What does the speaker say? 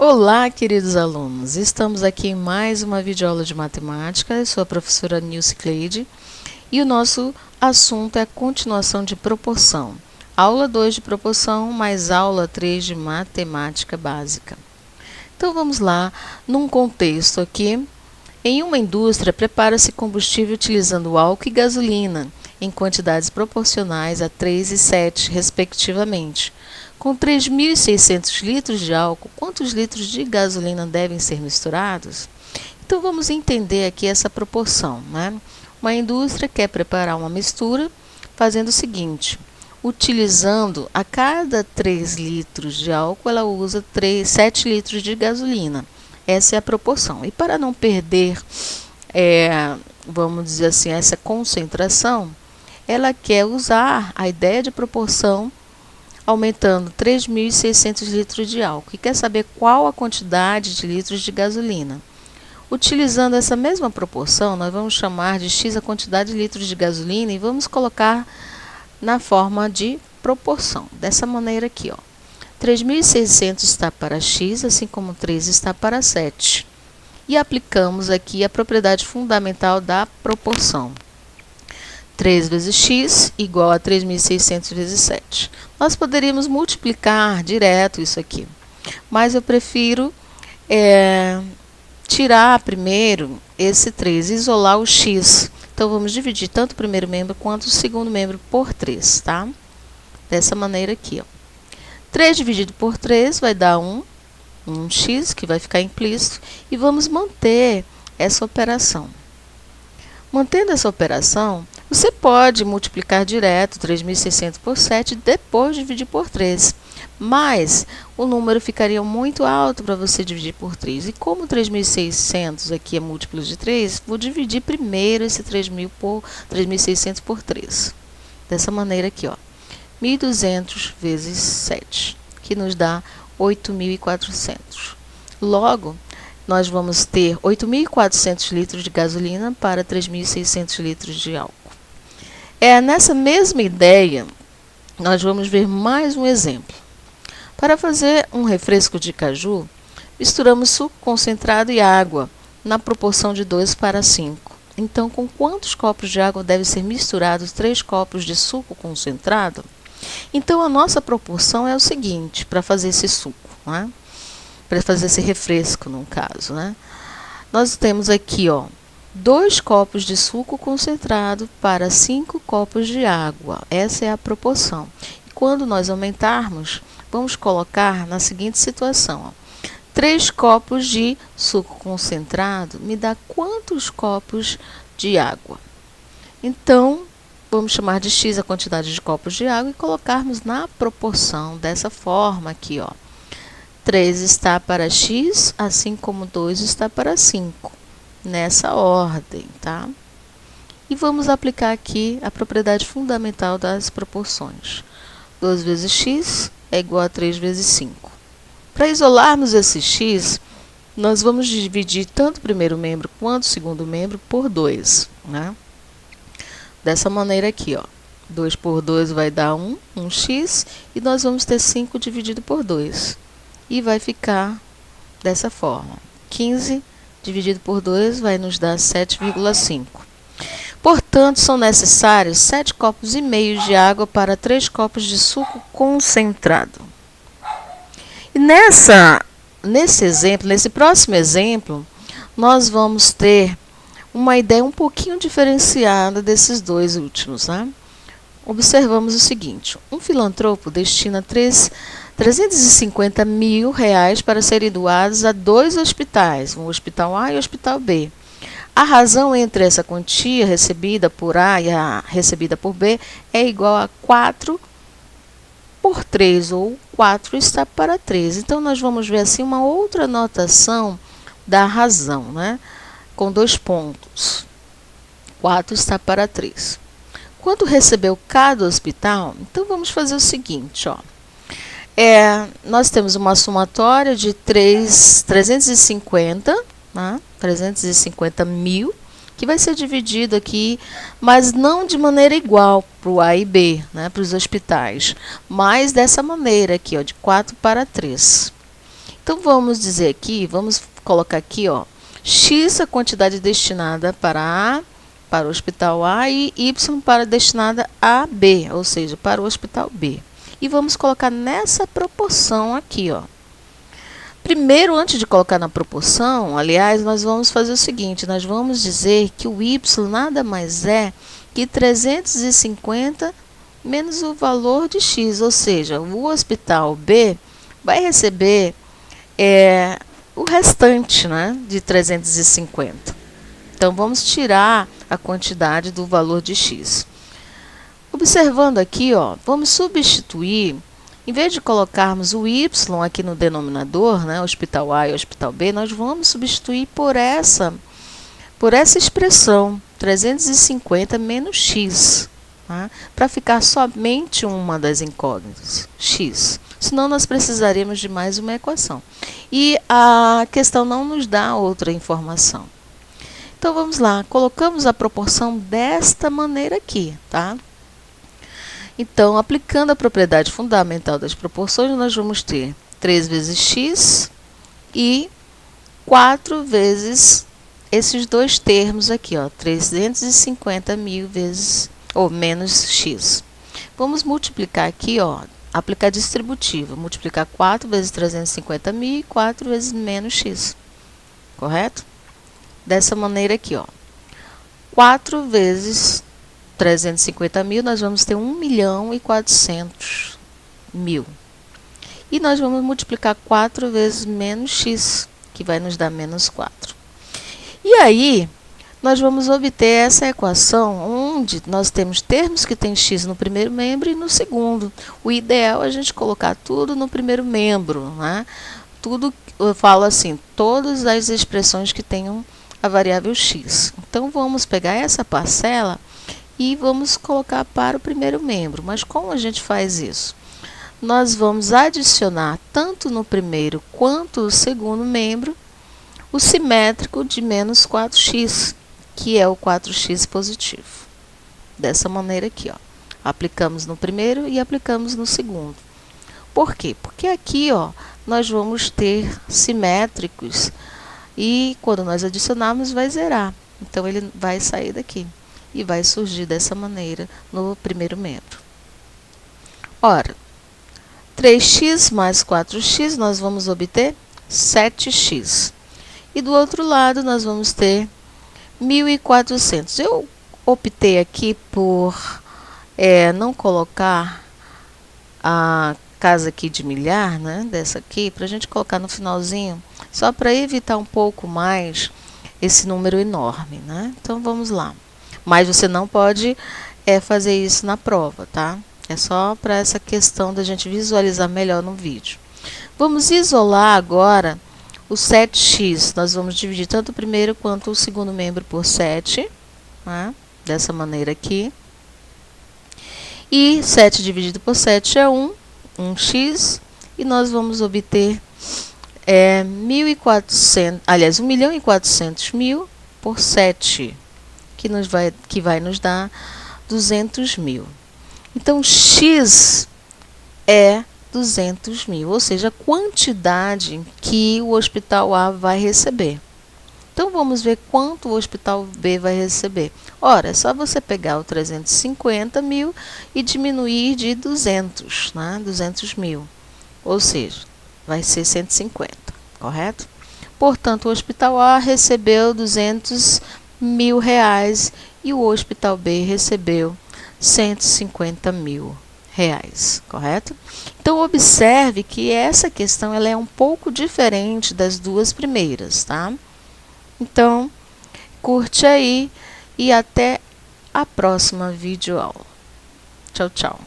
Olá, queridos alunos! Estamos aqui em mais uma videoaula de matemática. Eu sou a professora Nilce Cleide e o nosso assunto é a continuação de proporção. Aula 2 de proporção, mais aula 3 de matemática básica. Então vamos lá, num contexto aqui. Em uma indústria, prepara-se combustível utilizando álcool e gasolina, em quantidades proporcionais a 3 e 7, respectivamente. Com 3.600 litros de álcool, quantos litros de gasolina devem ser misturados? Então, vamos entender aqui essa proporção, né? Uma indústria quer preparar uma mistura fazendo o seguinte: utilizando a cada 3 litros de álcool, ela usa 7 litros de gasolina. Essa é a proporção. E para não perder, vamos dizer assim, essa concentração, ela quer usar a ideia de proporção aumentando 3.600 litros de álcool e quer saber qual a quantidade de litros de gasolina. Utilizando essa mesma proporção, nós vamos chamar de x a quantidade de litros de gasolina e vamos colocar na forma de proporção, dessa maneira aqui, ó. 3.600 está para x, assim como 3 está para 7. E aplicamos aqui a propriedade fundamental da proporção. 3 vezes x igual a 3.600 vezes 7. Nós poderíamos multiplicar direto isso aqui, mas eu prefiro tirar primeiro esse 3, isolar o x. Então, vamos dividir tanto o primeiro membro quanto o segundo membro por 3, tá? Dessa maneira aqui, ó. 3 dividido por 3 vai dar 1x, que vai ficar implícito, e vamos manter essa operação. Mantendo essa operação, você pode multiplicar direto 3.600 por 7 e depois dividir por 3. Mas o número ficaria muito alto para você dividir por 3. E como 3.600 aqui é múltiplo de 3, vou dividir primeiro esse 3.600 por 3. Dessa maneira aqui, ó. 1.200 vezes 7, que nos dá 8.400. Logo, nós vamos ter 8.400 litros de gasolina para 3.600 litros de álcool. Nessa mesma ideia, nós vamos ver mais um exemplo. Para fazer um refresco de caju, misturamos suco concentrado e água, na proporção de 2 para 5. Então, com quantos copos de água devem ser misturados 3 copos de suco concentrado? Então, a nossa proporção é o seguinte, para fazer esse suco, né? Para fazer esse refresco, no caso, né? Nós temos aqui, ó, 2 copos de suco concentrado para 5 copos de água. Essa é a proporção. E quando nós aumentarmos, vamos colocar na seguinte situação, ó. 3 copos de suco concentrado me dá quantos copos de água? Então, vamos chamar de x a quantidade de copos de água e colocarmos na proporção dessa forma aqui, ó. 3 está para x, assim como 2 está para 5. Nessa ordem, tá? E vamos aplicar aqui a propriedade fundamental das proporções. 2 vezes x é igual a 3 vezes 5. Para isolarmos esse x, nós vamos dividir tanto o primeiro membro quanto o segundo membro por 2, né? Dessa maneira aqui, ó. 2 por 2 vai dar 1x, e nós vamos ter 5 dividido por 2. E vai ficar dessa forma. 15 dividido por 2 vai nos dar 7,5. Portanto, são necessários 7 copos e meio de água para 3 copos de suco concentrado. E nesse exemplo, nesse próximo exemplo, nós vamos ter uma ideia um pouquinho diferenciada desses dois últimos, né? Observamos o seguinte: um filantropo destina 350 mil reais para serem doados a 2 hospitais, o Hospital A e o Hospital B. A razão entre essa quantia recebida por A e a recebida por B é igual a 4 por 3, ou 4 está para 3. Então, nós vamos ver assim uma outra notação da razão, né? Com 2 pontos. 4 está para 3. Quanto recebeu cada hospital? Então, vamos fazer o seguinte, ó. Nós temos uma somatória de 350, né? 350 mil, que vai ser dividido aqui, mas não de maneira igual para o A e B, né? Para os hospitais, mas dessa maneira aqui, ó, de 4 para 3. Então, vamos dizer aqui, vamos colocar aqui, ó, X a quantidade destinada para o hospital A e Y para destinada a B, ou seja, para o hospital B. E vamos colocar nessa proporção aqui, ó. Primeiro, antes de colocar na proporção, aliás, nós vamos fazer o seguinte, nós vamos dizer que o Y nada mais é que 350 menos o valor de X, ou seja, o hospital B vai receber o restante, né, de 350. Então, vamos tirar a quantidade do valor de X. Observando aqui, ó, vamos substituir, em vez de colocarmos o Y aqui no denominador, né, hospital A e hospital B, nós vamos substituir por essa expressão, 350 menos X, tá? Para ficar somente uma das incógnitas, X. Senão, nós precisaremos de mais uma equação. E a questão não nos dá outra informação. Então, vamos lá. Colocamos a proporção desta maneira aqui, tá? Então, aplicando a propriedade fundamental das proporções, nós vamos ter 3 vezes x e 4 vezes esses dois termos aqui, ó, 350 mil vezes, ou menos x. Vamos multiplicar aqui, ó, aplicar distributiva, multiplicar 4 vezes 350 mil e 4 vezes menos x, correto? Dessa maneira aqui, ó, 4 vezes 350 mil, nós vamos ter 1.400.000. E nós vamos multiplicar 4 vezes menos x, que vai nos dar menos 4. E aí, nós vamos obter essa equação onde nós temos termos que têm x no primeiro membro e no segundo. O ideal é a gente colocar tudo no primeiro membro, né? Tudo, eu falo assim, todas as expressões que tenham a variável x. Então, vamos pegar essa parcela e vamos colocar para o primeiro membro. Mas como a gente faz isso? Nós vamos adicionar tanto no primeiro quanto no segundo membro o simétrico de menos 4x, que é o 4x positivo. Dessa maneira aqui, ó. Aplicamos no primeiro e aplicamos no segundo. Por quê? Porque aqui, ó, nós vamos ter simétricos e quando nós adicionarmos vai zerar. Então, ele vai sair daqui e vai surgir dessa maneira no primeiro membro. Ora, 3x mais 4x, nós vamos obter 7x. E do outro lado, nós vamos ter 1.400. Eu optei aqui por não colocar a casa aqui de milhar, né, dessa aqui, para a gente colocar no finalzinho, só para evitar um pouco mais esse número enorme, né? Então, vamos lá. Mas você não pode fazer isso na prova, tá? É só para essa questão da gente visualizar melhor no vídeo. Vamos isolar agora o 7x. Nós vamos dividir tanto o primeiro quanto o segundo membro por 7, né? Dessa maneira aqui. E 7 dividido por 7 é 1x, e nós vamos obter 1.400.000 por 7, que vai nos dar 200.000. Então, x é 200.000, ou seja, a quantidade que o hospital A vai receber. Então, vamos ver quanto o hospital B vai receber. Ora, é só você pegar o 350.000 e diminuir de 200, né? 200.000, ou seja, vai ser 150, correto? Portanto, o hospital A recebeu 200.000 reais e o hospital B recebeu 150.000 reais, correto? Então, observe que essa questão ela é um pouco diferente das duas primeiras, tá? Então, curte aí e até a próxima videoaula. Tchau, tchau.